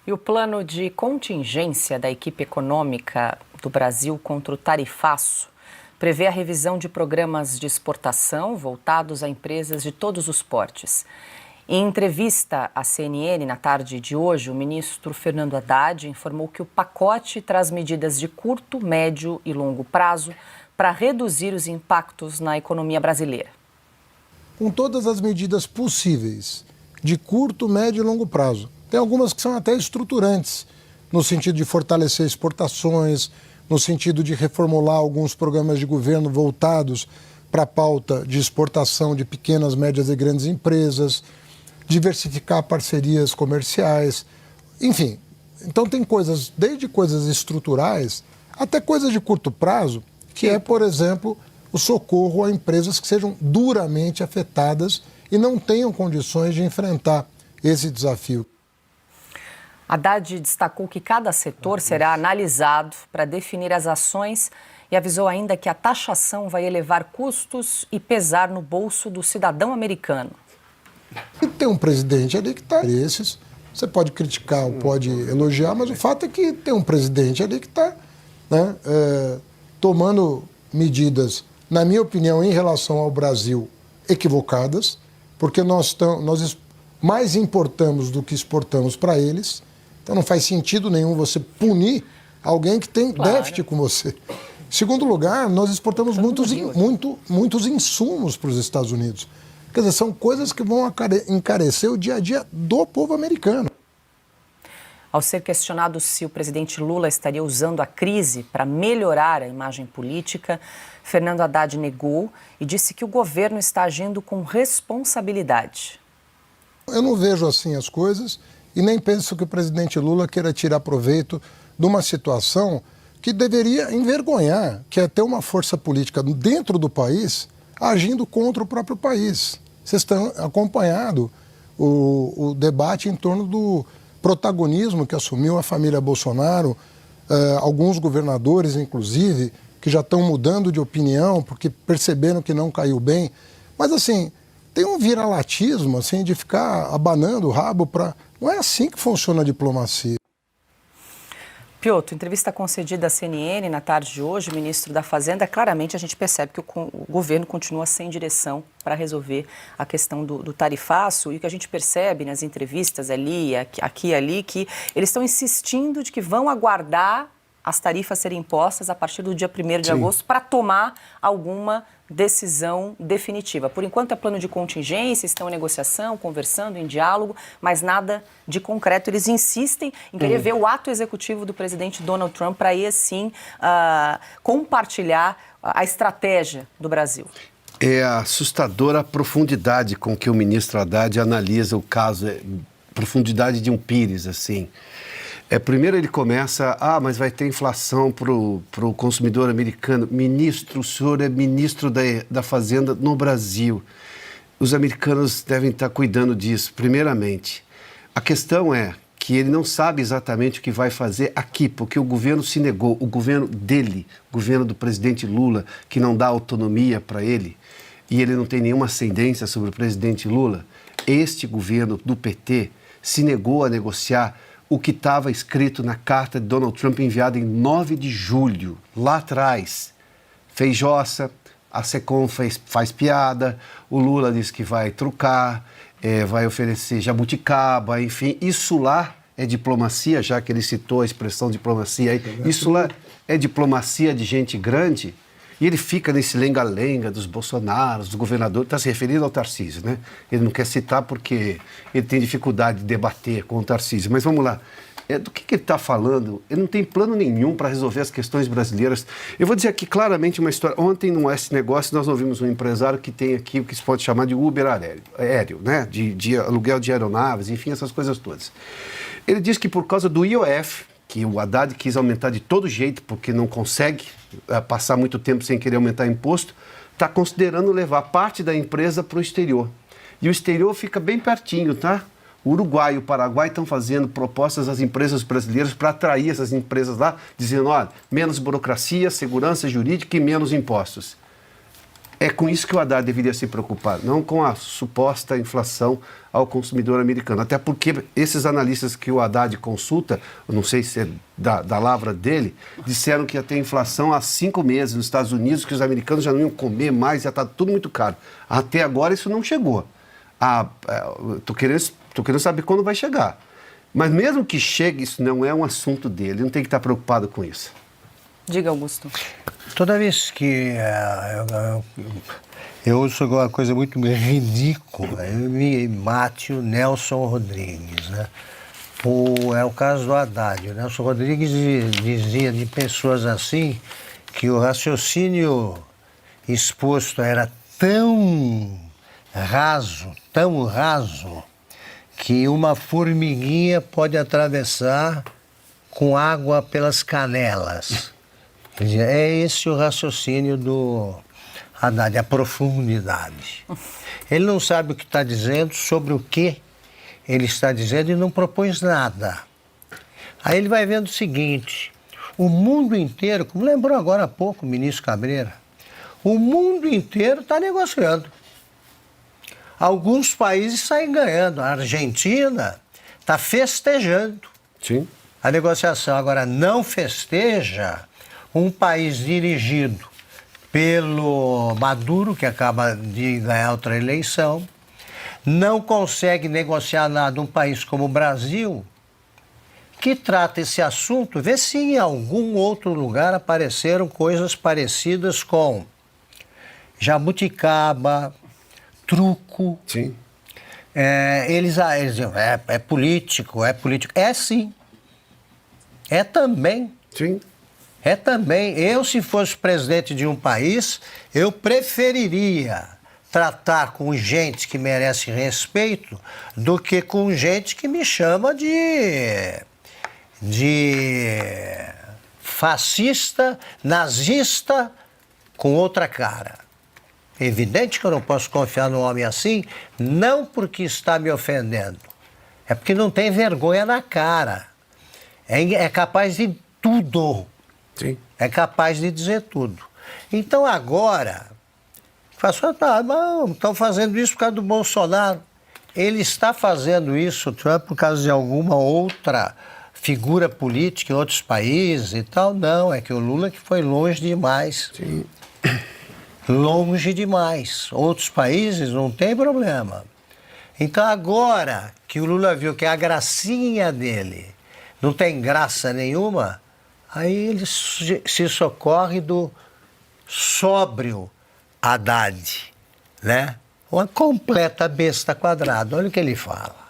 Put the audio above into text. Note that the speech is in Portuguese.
E o plano de contingência da equipe econômica do Brasil contra o tarifaço prevê a revisão de programas de exportação voltados a empresas de todos os portes. Em entrevista à CNN na tarde de hoje, o ministro Fernando Haddad informou que o pacote traz medidas de curto, médio e longo prazo para reduzir os impactos na economia brasileira. Com todas as medidas possíveis, de curto, médio e longo prazo. Tem algumas que são até estruturantes, no sentido de fortalecer exportações, no sentido de reformular alguns programas de governo voltados para a pauta de exportação de pequenas, médias e grandes empresas, diversificar parcerias comerciais, enfim. Então tem coisas, desde coisas estruturais até coisas de curto prazo, que é, por exemplo, o socorro a empresas que sejam duramente afetadas e não tenham condições de enfrentar esse desafio. Haddad destacou que cada setor será analisado para definir as ações e avisou ainda que a taxação vai elevar custos e pesar no bolso do cidadão americano. E tem um presidente ali que está esses. Você pode criticar ou pode elogiar, mas o fato é que tem um presidente ali que está tomando medidas, na minha opinião, em relação ao Brasil, equivocadas, porque nós mais importamos do que exportamos para eles. Então não faz sentido nenhum você punir alguém que tem déficit com você. Em segundo lugar, nós exportamos muitos insumos para os Estados Unidos. Quer dizer, são coisas que vão encarecer o dia a dia do povo americano. Ao ser questionado se o presidente Lula estaria usando a crise para melhorar a imagem política, Fernando Haddad negou e disse que o governo está agindo com responsabilidade. Eu não vejo assim as coisas e nem penso que o presidente Lula queira tirar proveito de uma situação que deveria envergonhar, que é ter uma força política dentro do país agindo contra o próprio país. Vocês estão acompanhando o debate em torno do protagonismo que assumiu a família Bolsonaro, alguns governadores, inclusive, que já estão mudando de opinião porque perceberam que não caiu bem. Mas, assim, tem um viralatismo, assim, de ficar abanando o rabo para... Não é assim que funciona a diplomacia. Piotr, entrevista concedida à CNN na tarde de hoje, o ministro da Fazenda, claramente a gente percebe que o governo continua sem direção para resolver a questão do tarifaço, e o que a gente percebe nas entrevistas ali, aqui e ali, que eles estão insistindo de que vão aguardar as tarifas serem impostas a partir do dia 1º de agosto para tomar alguma decisão definitiva. Por enquanto é plano de contingência, estão em negociação, conversando, em diálogo, mas nada de concreto. Eles insistem em querer ver o ato executivo do presidente Donald Trump para aí, assim, compartilhar a estratégia do Brasil. É assustadora a profundidade com que o ministro Haddad analisa o caso, profundidade de um pires, assim. Primeiro ele começa, mas vai ter inflação para o consumidor americano. Ministro, o senhor é ministro da Fazenda no Brasil. Os americanos devem estar cuidando disso, primeiramente. A questão é que ele não sabe exatamente o que vai fazer aqui, porque o governo se negou, o governo dele, o governo do presidente Lula, que não dá autonomia para ele, e ele não tem nenhuma ascendência sobre o presidente Lula. Este governo do PT se negou a negociar o que estava escrito na carta de Donald Trump enviada em 9 de julho, lá atrás. Fez jossa, a Secom faz piada, o Lula disse que vai trucar, vai oferecer jabuticaba, enfim. Isso lá é diplomacia, já que ele citou a expressão diplomacia aí. Isso lá é diplomacia de gente grande. E ele fica nesse lenga-lenga dos Bolsonaros, do governador, está se referindo ao Tarcísio, né? Ele não quer citar porque ele tem dificuldade de debater com o Tarcísio. Mas vamos lá. Do que ele está falando? Ele não tem plano nenhum para resolver as questões brasileiras. Eu vou dizer aqui claramente uma história. Ontem, no S Negócio, nós ouvimos um empresário que tem aqui o que se pode chamar de Uber aéreo, né? De aluguel de aeronaves, enfim, essas coisas todas. Ele diz que por causa do IOF, que o Haddad quis aumentar de todo jeito, porque não consegue passar muito tempo sem querer aumentar imposto, está considerando levar parte da empresa para o exterior. E o exterior fica bem pertinho, tá? O Uruguai e o Paraguai estão fazendo propostas às empresas brasileiras para atrair essas empresas lá, dizendo, olha, menos burocracia, segurança jurídica e menos impostos. É com isso que o Haddad deveria se preocupar, não com a suposta inflação ao consumidor americano. Até porque esses analistas que o Haddad consulta, eu não sei se é da lavra dele, disseram que ia ter inflação há 5 meses nos Estados Unidos, que os americanos já não iam comer mais, já está tudo muito caro. Até agora isso não chegou. Tô querendo saber quando vai chegar. Mas mesmo que chegue, isso não é um assunto dele, ele não tem que estar preocupado com isso. Diga, Augusto. Toda vez que eu ouço alguma coisa muito ridícula, eu me mate o Nelson Rodrigues, né? É o caso do Haddad. O Nelson Rodrigues dizia de pessoas assim que o raciocínio exposto era tão raso, que uma formiguinha pode atravessar com água pelas canelas. Quer dizer, é esse o raciocínio do Haddad, a profundidade. Ele não sabe o que está dizendo, sobre o que ele está dizendo e não propôs nada. Aí ele vai vendo o seguinte, o mundo inteiro, como lembrou agora há pouco o ministro Cabreira, o mundo inteiro está negociando. Alguns países saem ganhando, a Argentina está festejando. Sim. A negociação agora não festeja um país dirigido pelo Maduro, que acaba de ganhar outra eleição, não consegue negociar nada um país como o Brasil, que trata esse assunto, vê se em algum outro lugar apareceram coisas parecidas com jabuticaba, truco. Sim. Eles dizem, é político. É sim. É também. Sim. É também. Eu, se fosse presidente de um país, eu preferiria tratar com gente que merece respeito do que com gente que me chama de fascista, nazista, com outra cara. É evidente que eu não posso confiar num homem assim, não porque está me ofendendo, é porque não tem vergonha na cara. É capaz de tudo. Sim. É capaz de dizer tudo. Então agora, estão fazendo isso por causa do Bolsonaro. Ele está fazendo isso, Trump, por causa de alguma outra figura política em outros países e tal. Não, é que o Lula que foi longe demais. Sim. Longe demais. Outros países não tem problema. Então agora que o Lula viu que a gracinha dele não tem graça nenhuma, aí ele se socorre do sóbrio Haddad, né? Uma completa besta quadrada. Olha o que ele fala.